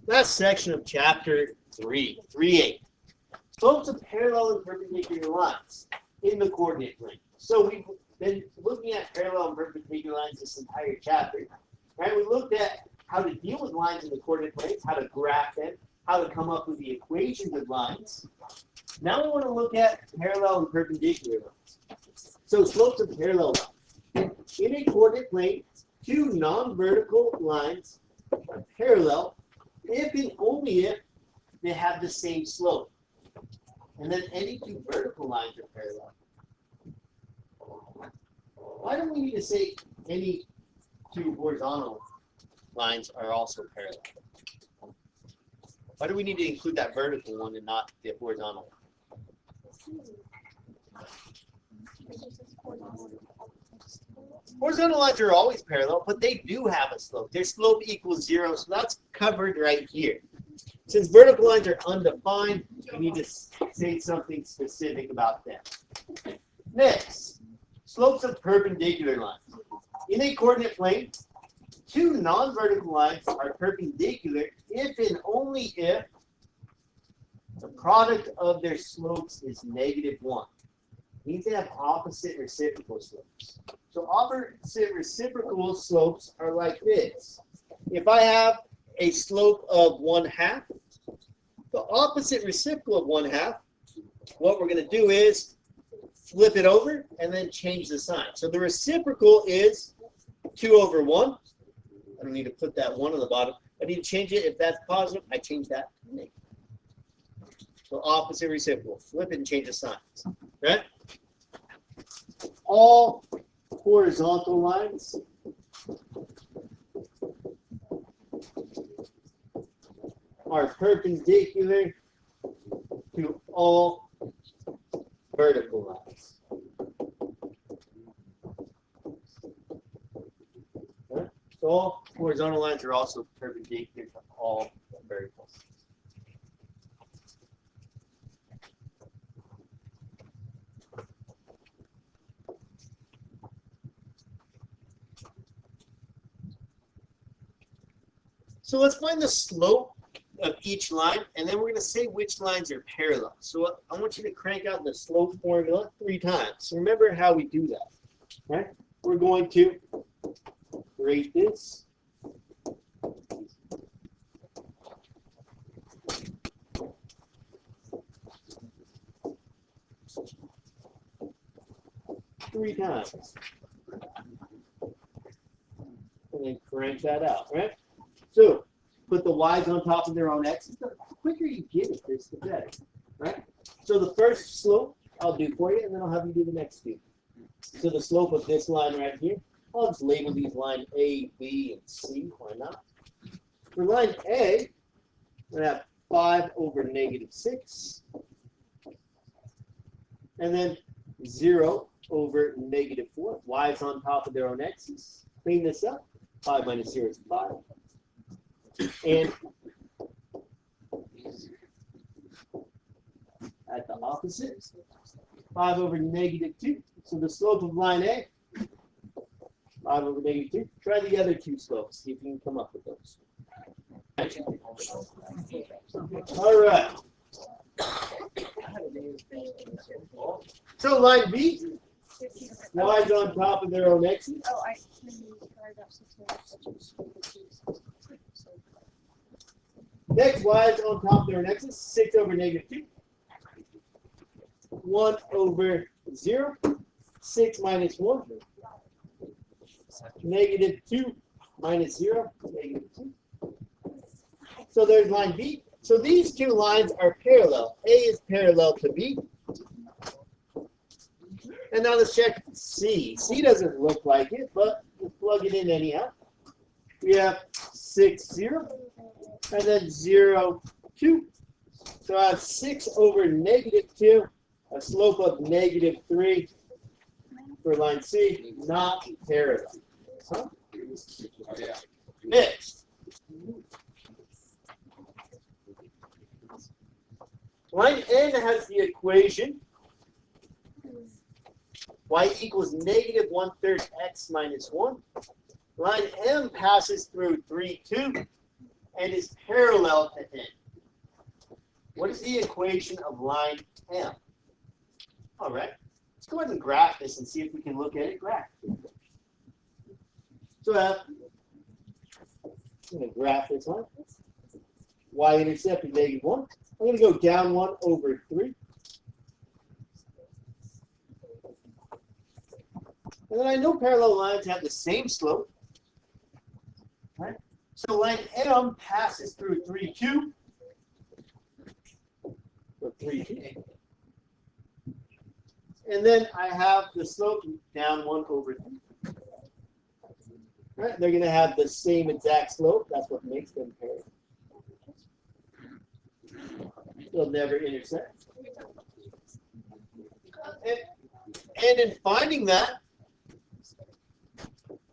Last section of chapter 3.8. Slopes of parallel and perpendicular lines in the coordinate plane. So we've been looking at parallel and perpendicular lines this entire chapter. Right? We looked at how to deal with lines in the coordinate planes, how to graph them, how to come up with the equations of lines. Now we want to look at parallel and perpendicular lines. So slopes of parallel lines. In a coordinate plane, two non-vertical lines are parallel if and only if they have the same slope. And then any two vertical lines are parallel. Why don't we need to say any two horizontal lines are also parallel? Why do we need to include that vertical one and not the horizontal one? Horizontal lines are always parallel, but they do have a slope. Their slope equals 0, so that's covered right here. Since vertical lines are undefined, we need to say something specific about them. Next, slopes of perpendicular lines. In a coordinate plane, two non-vertical lines are perpendicular if and only if the product of their slopes is -1. It means they have opposite reciprocal slopes. So opposite reciprocal slopes are like this. If I have a slope of 1/2, the opposite reciprocal of 1/2, what we're going to do is flip it over and then change the sign. So the reciprocal is 2/1. I don't need to put that 1 on the bottom. I need to change it. If that's positive, I change that to negative. So opposite reciprocal. Flip it and change the signs. Right? All horizontal lines are perpendicular to all vertical lines. Right? So all horizontal lines are also perpendicular to all vertical lines. So let's find the slope of each line, and then we're going to say which lines are parallel. So I want you to crank out the slope formula 3 times. So remember how we do that. Right? We're going to rate this. Three times. And then crank that out, right? So put the y's on top of their own x's. The quicker you get it, the better, right? So the first slope I'll do for you, and then I'll have you do the next two. So the slope of this line right here, I'll just label these line A, B, and C. Why not? For line A, we're going to have 5/-6. And then 0/-4. Y's on top of their own x's. Clean this up. 5 minus 0 is 5. And at the opposite, 5/-2. So the slope of line A, 5/-2. Try the other two slopes. See if you can come up with those. All right. So line B, y's on top of their own x's. Next, y's on top of their own x's. 6/-2. 1/0. 6 minus 1. -2 minus 0. -2. So there's line B. So these two lines are parallel. A is parallel to B. And now let's check C. C doesn't look like it, but we'll plug it in anyhow. We have 6/0, and then 0/2. So I have 6/-2, a slope of -3 for line C, not parallel. Huh? Next. Line N has the equation y equals -1/3 x minus 1. Line M passes through 3, 2, and is parallel to n. What is the equation of line M? All right, let's go ahead and graph this and see if we can look at it graphically. So I'm going to graph this line. Y-intercept is -1. I'm going to go down 1 over 3. And then I know parallel lines have the same slope. Right? So line M passes through 3, 2. Or 3, 2. And then I have the slope down 1 over 3. Right? They're going to have the same exact slope. That's what makes them parallel. They'll never intersect. And in finding that,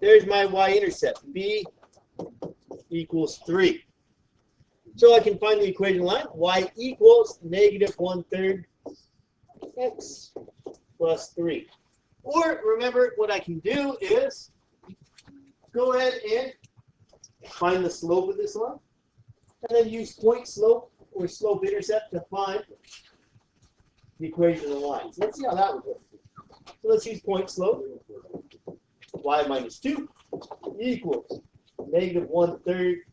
there's my y-intercept. B equals 3. So I can find the equation line. Y equals -1/3 x plus 3. Or remember, what I can do is go ahead and find the slope of this line, and then use point slope or slope intercept to find the equation of the line. So let's see how that would work. So let's use point slope. Y minus 2 equals -1/3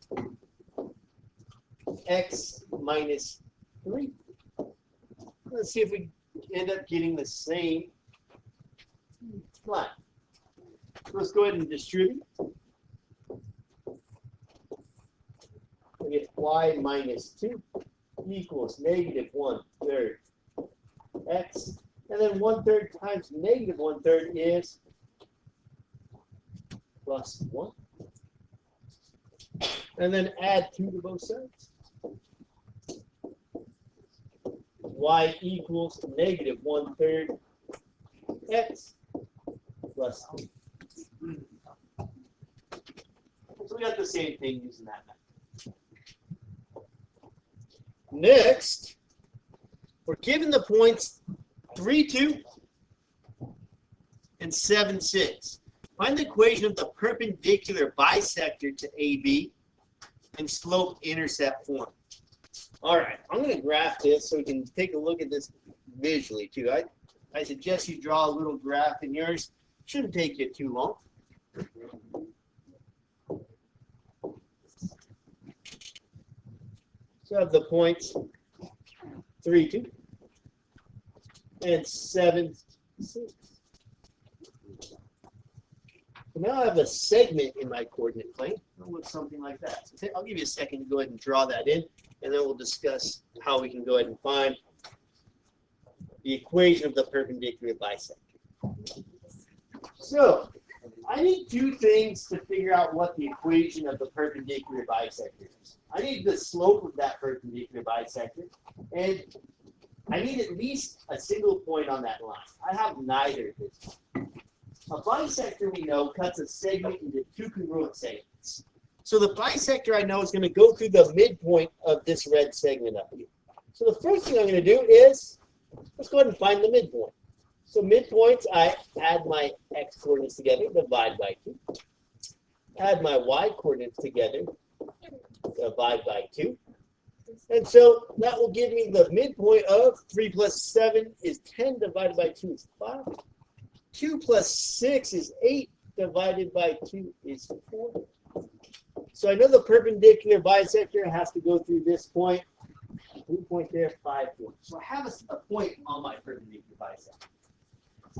x minus 3. Let's see if we end up getting the same line. So let's go ahead and distribute. We get y minus 2 equals -1/3 x. And then 1/3 times -1/3 is plus 1. And then add 2 to both sides. Y equals -1/3 x plus 3. So we got the same thing using that method. Next, we're given the points 3, 2 and 7, 6. Find the equation of the perpendicular bisector to AB in slope-intercept form. All right, I'm going to graph this so we can take a look at this visually too. I suggest you draw a little graph in yours. Shouldn't take you too long. So I have the points 3, 2 and 7, 6. So now I have a segment in my coordinate plane. It'll look something like that. So I'll give you a second to go ahead and draw that in, and then we'll discuss how we can go ahead and find the equation of the perpendicular bisector. So I need 2 things to figure out what the equation of the perpendicular bisector is. I need the slope of that perpendicular bisector, and I need at least a single point on that line. I have neither of these. A bisector, we know, cuts a segment into 2 congruent segments. So the bisector, I know, is going to go through the midpoint of this red segment up here. So the first thing I'm going to do is, let's go ahead and find the midpoint. So midpoints, I add my x coordinates together, divide by 2. Add my y coordinates together, divide by 2. And so that will give me the midpoint of 3 plus 7 is 10 divided by 2 is 5. 2 plus 6 is 8 divided by 2 is 4. So I know the perpendicular bisector has to go through this point. 3 point there, 5 points. So I have a point on my perpendicular bisector.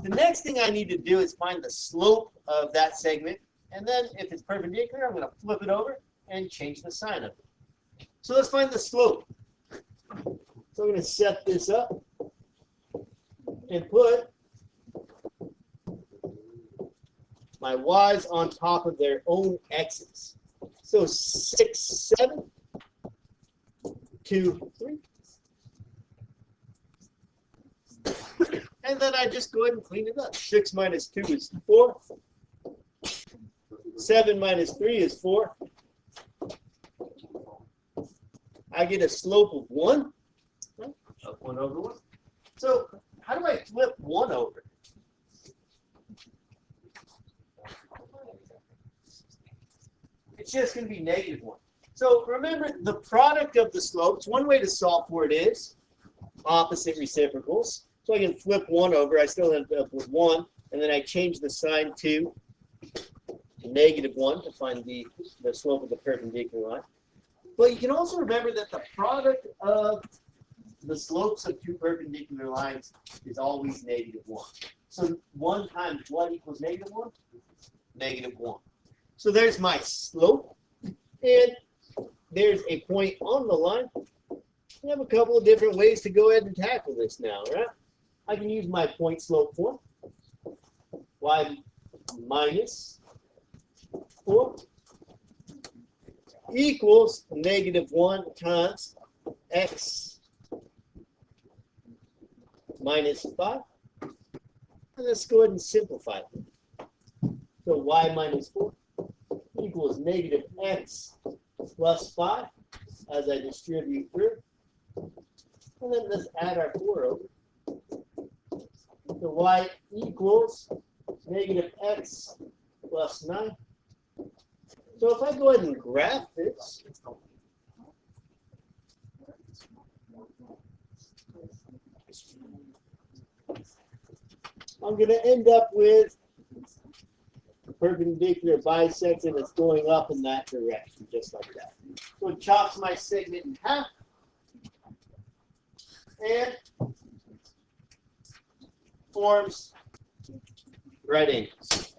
The next thing I need to do is find the slope of that segment. And then if it's perpendicular, I'm going to flip it over and change the sign of it. So let's find the slope. So I'm going to set this up and put my y's on top of their own x's. So 6, 7, 2, 3. And then I just go ahead and clean it up. 6 minus 2 is 4. 7 minus 3 is 4. I get a slope of 1. Of 1 over 1. So how do I flip 1 over? It's just going to be -1. So remember, the product of the slopes, one way to solve for it is opposite reciprocals. So I can flip 1 over. I still end up with 1. And then I change the sign to -1 to find the slope of the perpendicular line. But you can also remember that the product of the slopes of two perpendicular lines is always -1. So 1 times what equals -1? -1. So there's my slope. And there's a point on the line. We have a couple of different ways to go ahead and tackle this now, right? I can use my point slope form. Y minus 4 equals -1 times x minus 5. And let's go ahead and simplify it. So y minus 4 equals -x plus 5 as I distribute through. And then let's add our 4 over. So y equals -x plus 9. So if I go ahead and graph this, I'm going to end up with a perpendicular bisection that's going up in that direction, just like that. So it chops my segment in half. And forms right angles.